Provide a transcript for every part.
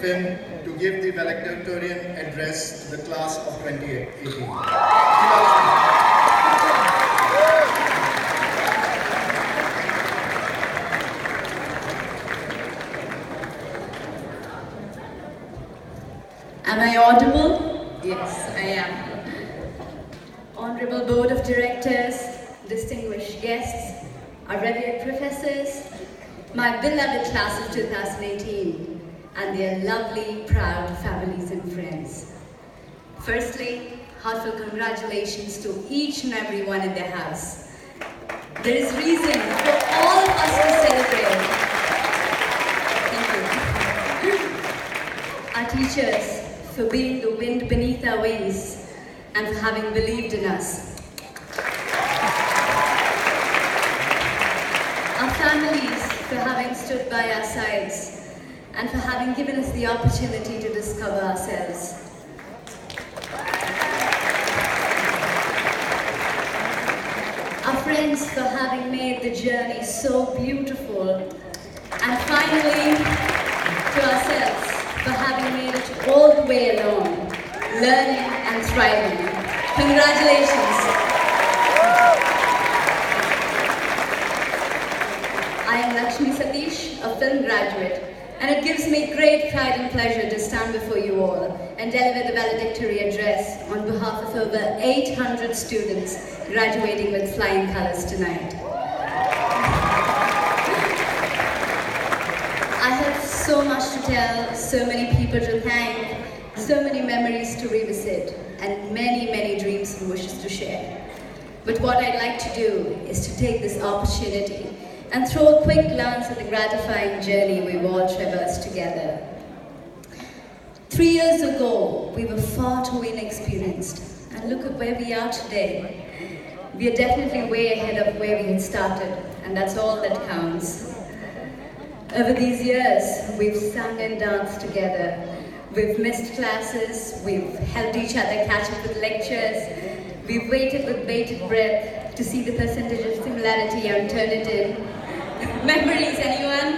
film to give the valedictorian address to the class of 2018. Am I audible? Yes, I am. Honorable Board of Directors, distinguished guests, our revered professors, my beloved class of 2018, and their lovely, proud families and friends. Firstly, heartfelt congratulations to each and every one in the house. There is reason for all of us to celebrate. Thank you. Our teachers, for being the wind beneath our wings and for having believed in us. Our families, for having stood by our sides and for having given us the opportunity to discover ourselves. Our friends, for having made the journey so beautiful. And finally, to ourselves, for having made it all the way along, learning and thriving. Congratulations. I am Lakshmi Sathish, a film graduate, and it gives me great pride and pleasure to stand before you all and deliver the valedictory address on behalf of over 800 students graduating with flying colors tonight. I have so much to tell, so many people to thank, so many memories to revisit, and many, many dreams and wishes to share. But what I'd like to do is to take this opportunity and throw a quick glance at the gratifying journey we've all traversed together. 3 years ago, we were far too inexperienced, and look at where we are today. We are definitely way ahead of where we had started, and that's all that counts. Over these years, we've sung and danced together. We've missed classes, we've helped each other catch up with lectures, we've waited with bated breath to see the percentage of similarity and turn it in. Memories, anyone?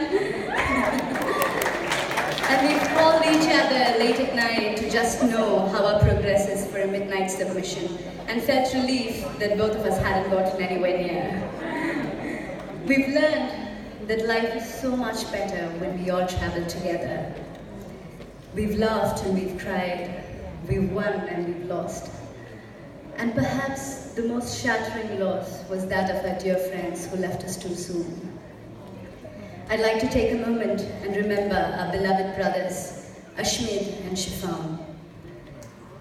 And we've called each other late at night to just know how our progress is for a midnight submission, and felt relief that both of us hadn't gotten anywhere near. We've learned that life is so much better when we all travel together. We've laughed and we've cried, we've won and we've lost. And perhaps the most shattering loss was that of our dear friends who left us too soon. I'd like to take a moment and remember our beloved brothers, Ashmid and Shifam.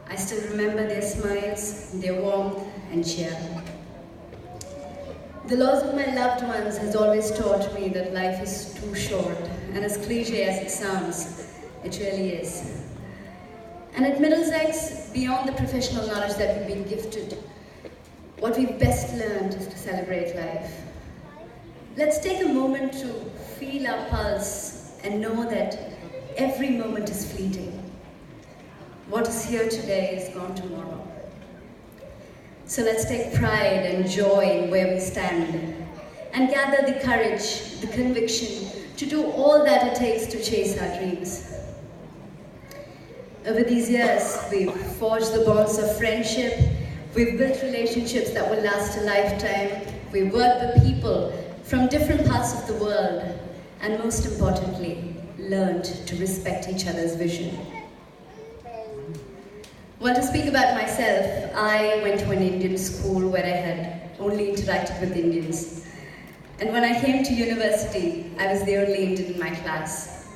I still remember their smiles, their warmth and cheer. The loss of my loved ones has always taught me that life is too short, and as cliche as it sounds, it really is. And at Middlesex, beyond the professional knowledge that we've been gifted, what we've best learned is to celebrate life. Let's take a moment to feel our pulse and know that every moment is fleeting. What is here today is gone tomorrow. So let's take pride and joy in where we stand and gather the courage, the conviction to do all that it takes to chase our dreams. Over these years, we've forged the bonds of friendship, we've built relationships that will last a lifetime, we've worked with people from different parts of the world, and most importantly, learned to respect each other's vision. Well, to speak about myself, I went to an Indian school where I had only interacted with Indians. And when I came to university, I was the only Indian in my class.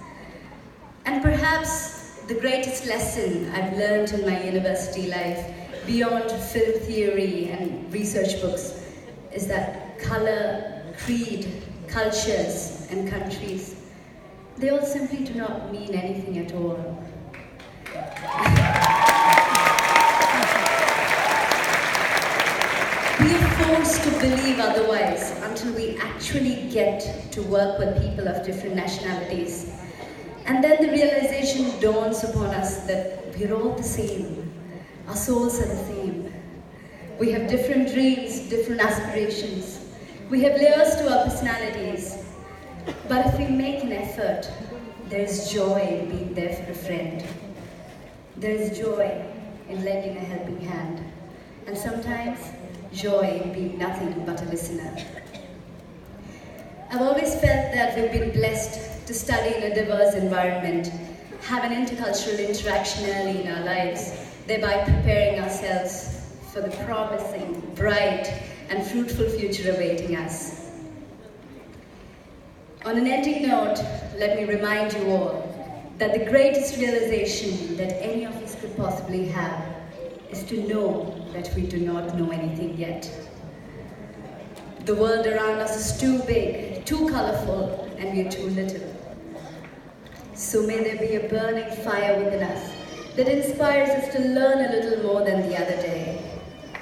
And perhaps the greatest lesson I've learned in my university life, beyond film theory and research books, is that color, creed, cultures, and countries, they all simply do not mean anything at all. We are forced to believe otherwise until we actually get to work with people of different nationalities. And then the realization dawns upon us that we're all the same. Our souls are the same. We have different dreams, different aspirations. We have layers to our personalities. But if we make an effort, There is joy in being there for a friend. There is joy in lending a helping hand. And sometimes, joy in being nothing but a listener. I've always felt that we've been blessed to study in a diverse environment, have an intercultural interaction early in our lives, thereby preparing ourselves for the promising, bright, and fruitful future awaiting us. On an ending note, let me remind you all that the greatest realization that any of us could possibly have is to know that we do not know anything yet. The world around us is too big, too colorful, and we are too little. So may there be a burning fire within us that inspires us to learn a little more than the other day,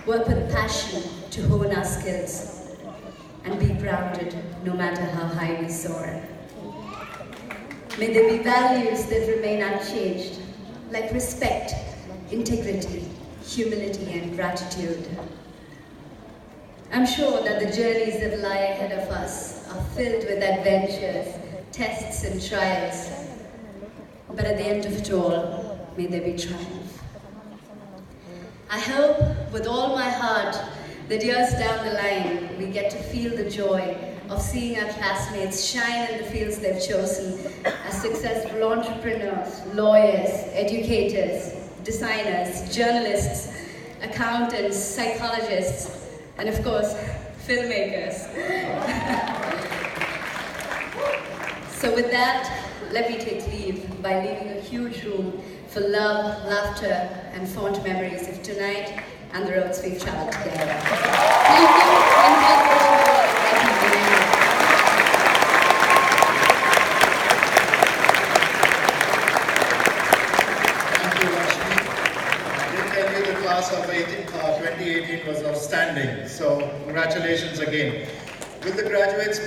work with passion to hone our skills, and be grounded no matter how high we soar. May there be values that remain unchanged, like respect, integrity, humility, and gratitude. I'm sure that the journeys that lie ahead of us are filled with adventures, tests, and trials. But at the end of it all, may there be triumph. I hope with all my heart that years down the line, we get to feel the joy of seeing our classmates shine in the fields they've chosen as successful entrepreneurs, lawyers, educators, designers, journalists, accountants, psychologists, and of course, filmmakers. So with that, let me take leave by leaving a huge room for love, laughter, and fond memories of tonight and the roads we've traveled together. Thank you, and God bless you all. Thank you, Lakshmi. I did tell you the class of 2018 was outstanding, so congratulations again. Will the graduates